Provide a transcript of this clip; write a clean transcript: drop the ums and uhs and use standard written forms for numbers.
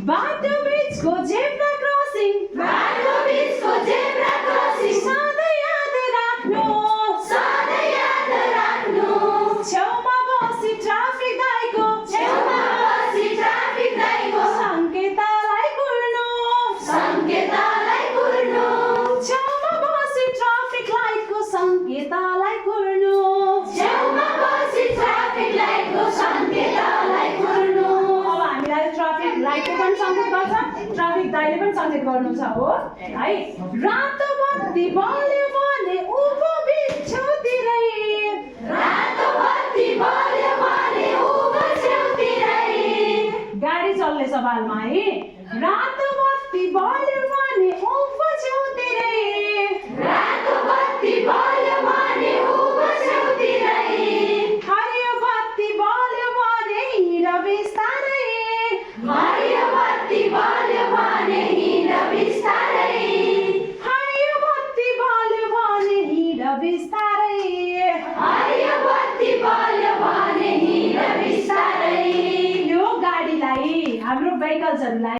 बाटो बिचको zebra crossing सधैँ याद राख्नु छेउमा बसी ट्राफिक दाइको सङ्केतलाई कुर्नु छेउमा बसी ट्राफिक लाइटको सङ्केतलाई कुर्नु अब हामीलाई ट्राफिक लाइटले पनि सङ्केत गर्छ ट्राफिक दाइले पनि सङ्केत गर्नु छ हो है रातो बत्ती बल्यो भने उँभो बिच्छौतिरै गाडी चल्ने सवालमा है रातो बत्ती बल्यो भने उँभो छेउतिरै हरियो बत्ती बल्यो भने हिँड बिस्तारै हरियो बत्ती बल्यो भने हिँड बिस्तारै यो गाडीलाई हाम्रो भेहिकल्सहरूलाई